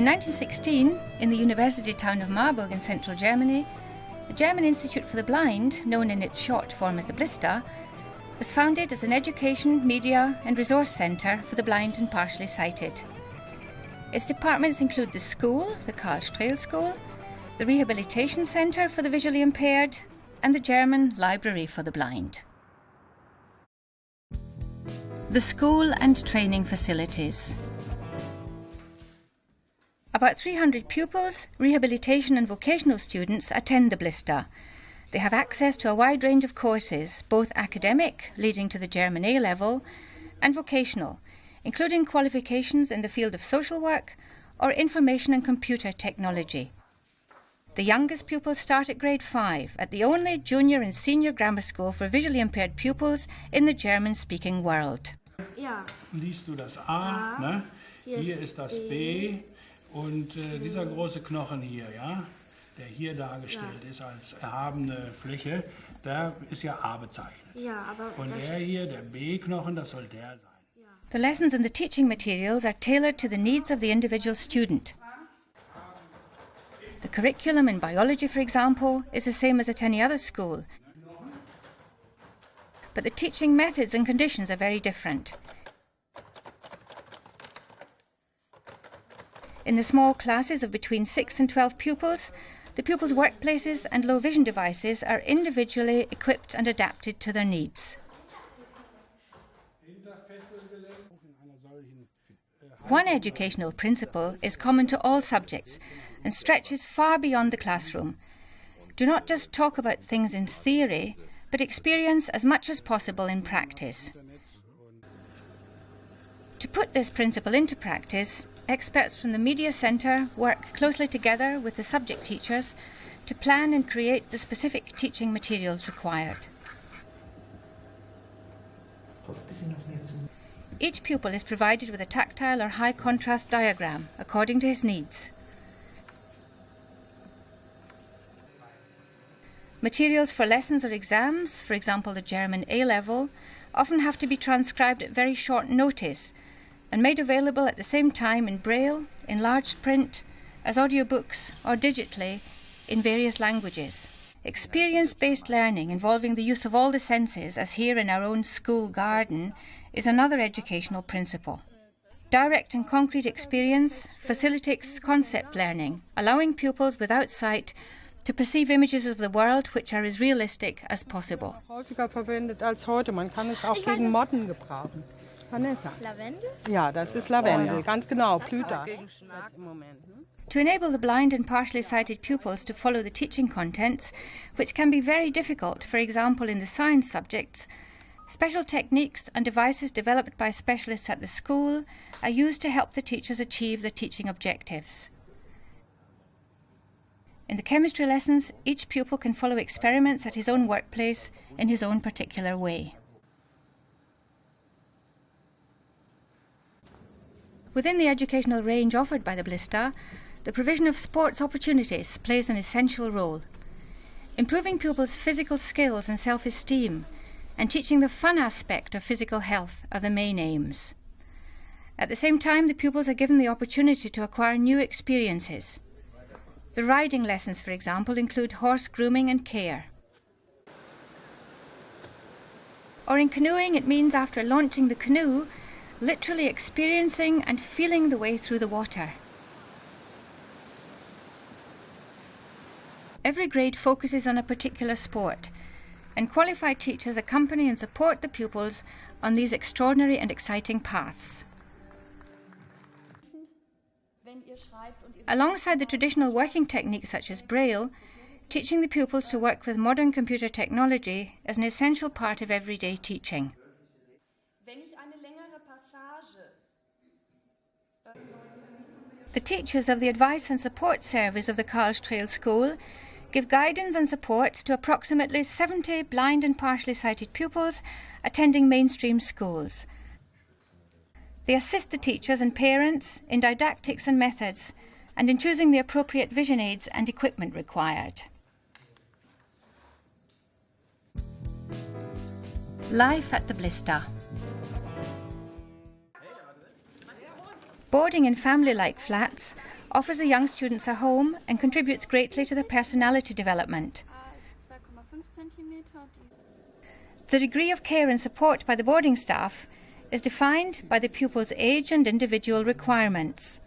In 1916, in the university town of Marburg in central Germany, the German Institute for the Blind, known in its short form as the Blista, was founded as an education, media and resource centre for the blind and partially sighted. Its departments include the school, the Karl Strehl School, the Rehabilitation Centre for the Visually Impaired, and the German Library for the Blind. The school and training facilities. About 300 pupils, rehabilitation and vocational students attend the Blista. They have access to a wide range of courses, both academic, leading to the German A level, and vocational, including qualifications in the field of social work or information and computer technology. The youngest pupils start at grade 5 at the only junior and senior grammar school for visually impaired pupils in the German-speaking world. Ja. Liest du das A, ne? Hier ist das B und dieser große Knochen hier, ja, der hier dargestellt ist als erhabene Fläche, der ist ja A bezeichnet. Ja, aber und der hier, der B-Knochen, das soll der sein. The lessons and the teaching materials are tailored to the needs of the individual student. The curriculum in biology, for example, is the same as at any other school. But the teaching methods and conditions are very different. In the small classes of between 6 and 12 pupils, the pupils' workplaces and low vision devices are individually equipped and adapted to their needs. One educational principle is common to all subjects and stretches far beyond the classroom. Do not just talk about things in theory, but experience as much as possible in practice. To put this principle into practice, experts from the Media Centre work closely together with the subject teachers to plan and create the specific teaching materials required. Each pupil is provided with a tactile or high contrast diagram according to his needs. Materials for lessons or exams, for example the German A level, often have to be transcribed at very short notice and made available at the same time in Braille, enlarged print, as audiobooks or digitally in various languages. Experience-based learning involving the use of all the senses, as here in our own school garden, is another educational principle. Direct and concrete experience facilitates concept learning, allowing pupils without sight to perceive images of the world which are as realistic as possible. Häufiger verwendet als heute. Man kann es auch gegen Motten gebrauchen. Vanessa? Lavendel? Ja, das ist Lavendel, ganz genau, blüht da. Im Moment. To enable the blind and partially sighted pupils to follow the teaching contents, which can be very difficult, for example in the science subjects, special techniques and devices developed by specialists at the school are used to help the teachers achieve the teaching objectives. In the chemistry lessons, each pupil can follow experiments at his own workplace in his own particular way. Within the educational range offered by the Blista, the provision of sports opportunities plays an essential role. Improving pupils' physical skills and self-esteem and teaching the fun aspect of physical health are the main aims. At the same time, the pupils are given the opportunity to acquire new experiences. The riding lessons, for example, include horse grooming and care. Or in canoeing, it means after launching the canoe, literally experiencing and feeling the way through the water. Every grade focuses on a particular sport, and qualified teachers accompany and support the pupils on these extraordinary and exciting paths. Alongside the traditional working techniques such as Braille, teaching the pupils to work with modern computer technology is an essential part of everyday teaching. The teachers of the Advice and Support Service of the Karl Strehl School give guidance and support to approximately 70 blind and partially sighted pupils attending mainstream schools. They assist the teachers and parents in didactics and methods and in choosing the appropriate vision aids and equipment required. Life at the Blista. Boarding in family-like flats offers the young students a home and contributes greatly to their personality development. The degree of care and support by the boarding staff is defined by the pupils' age and individual requirements.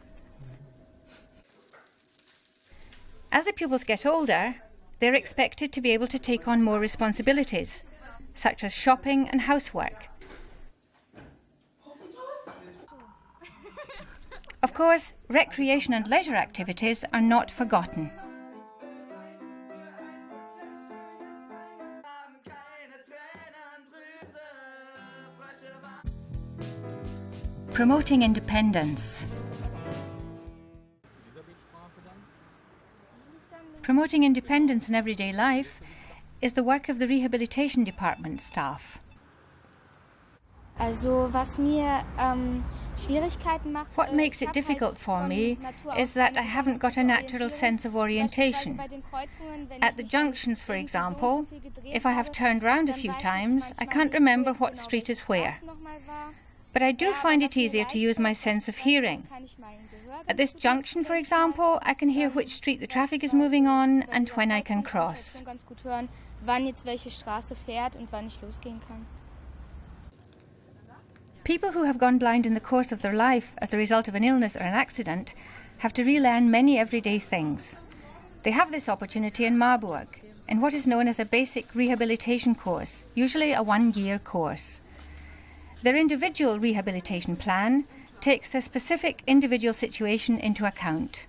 As the pupils get older, they're expected to be able to take on more responsibilities, such as shopping and housework. Of course, recreation and leisure activities are not forgotten. Promoting independence. Promoting independence in everyday life is the work of the rehabilitation department staff. What makes it difficult for me is that I haven't got a natural sense of orientation. At the junctions, for example, if I have turned round a few times, I can't remember what street is where. But I do find it easier to use my sense of hearing. At this junction, for example, I can hear which street the traffic is moving on and when I can cross. People who have gone blind in the course of their life as the result of an illness or an accident have to relearn many everyday things. They have this opportunity in Marburg, in what is known as a basic rehabilitation course, usually a one-year course. Their individual rehabilitation plan takes their specific individual situation into account.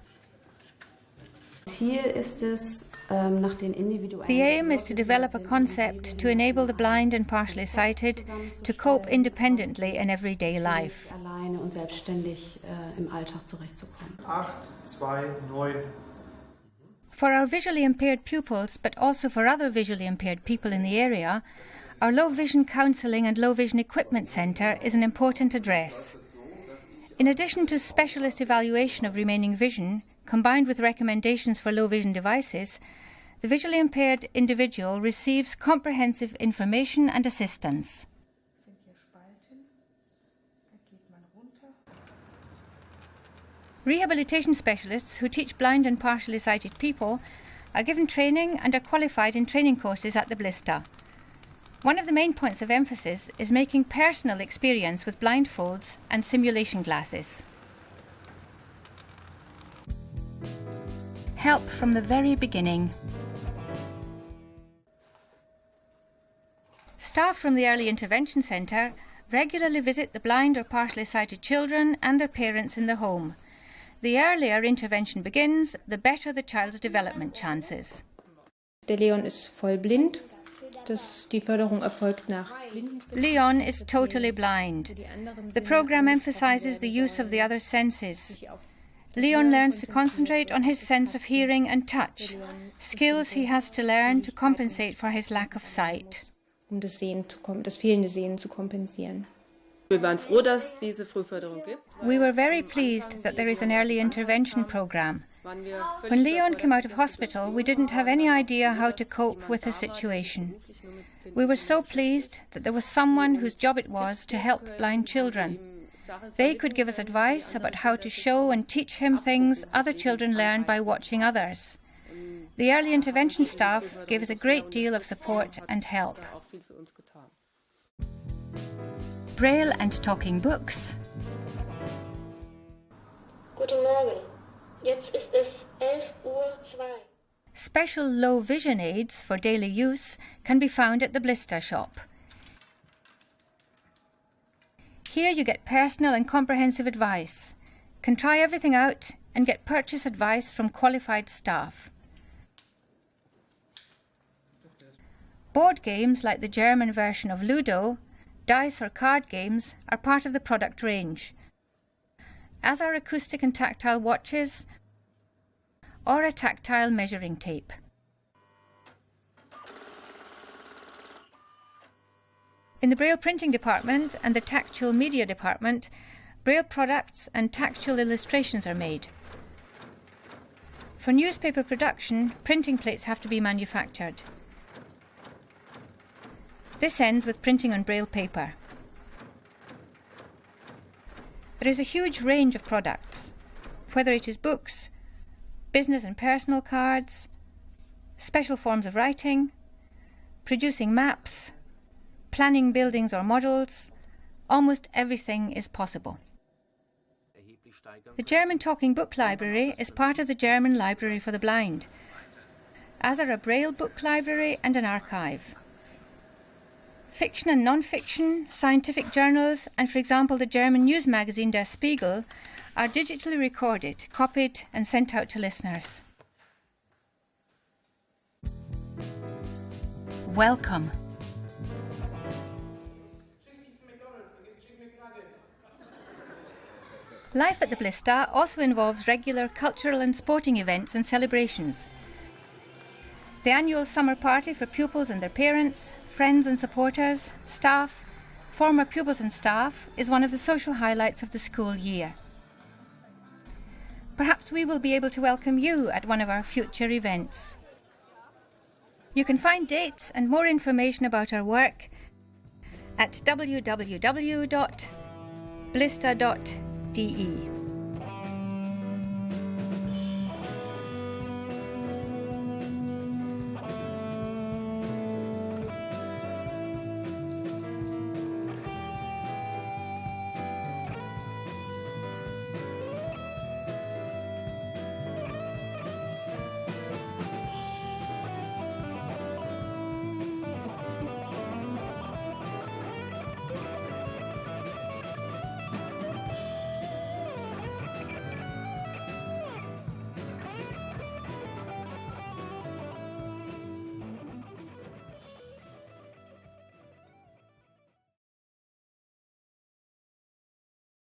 The aim is to develop a concept to enable the blind and partially sighted to cope independently in everyday life. 829. For our visually impaired pupils, but also for other visually impaired people in the area, our Low Vision Counselling and Low Vision Equipment Centre is an important address. In addition to specialist evaluation of remaining vision, combined with recommendations for low vision devices, the visually impaired individual receives comprehensive information and assistance. Rehabilitation specialists who teach blind and partially sighted people are given training and are qualified in training courses at the Blista. One of the main points of emphasis is making personal experience with blindfolds and simulation glasses. Help from the very beginning. Staff from the Early Intervention Centre regularly visit the blind or partially sighted children and their parents in the home. The earlier intervention begins, the better the child's development chances. Der Leon ist voll blind. Die Förderung erfolgt nach Leon is totally blind. The program emphasizes the use of the other senses. Leon learns to concentrate on his sense of hearing and touch, skills he has to learn to compensate for his lack of sight. Das fehlende Sehen zu kompensieren. Wir waren froh, dass es diese Frühförderung gibt. We were very pleased that there is an early intervention program. When Leon came out of hospital, we didn't have any idea how to cope with the situation. We were so pleased that there was someone whose job it was to help blind children. They could give us advice about how to show and teach him things other children learn by watching others. The early intervention staff gave us a great deal of support and help. Braille and talking books. Guten Morgen. Jetzt ist es 11:02 Uhr. Special low vision aids for daily use can be found at the Blista shop. Here you get personal and comprehensive advice, can try everything out and get purchase advice from qualified staff. Board games like the German version of Ludo, dice or card games are part of the product range, as are acoustic and tactile watches or a tactile measuring tape. In the Braille printing department and the tactual media department, Braille products and tactual illustrations are made. For newspaper production, printing plates have to be manufactured. This ends with printing on Braille paper. There is a huge range of products. whether it is books, business and personal cards, special forms of writing, producing maps, planning buildings or models. Almost everything is possible. The German Talking Book Library is part of the German Library for the Blind, as are a Braille book library and an archive. Fiction and non-fiction, scientific journals, and for example the German news magazine Der Spiegel are digitally recorded, copied and sent out to listeners. Welcome. Life at the Blista also involves regular cultural and sporting events and celebrations. The annual summer party for pupils and their parents, friends and supporters, staff, former pupils and staff is one of the social highlights of the school year. Perhaps we will be able to welcome you at one of our future events. You can find dates and more information about our work at www.blista.de.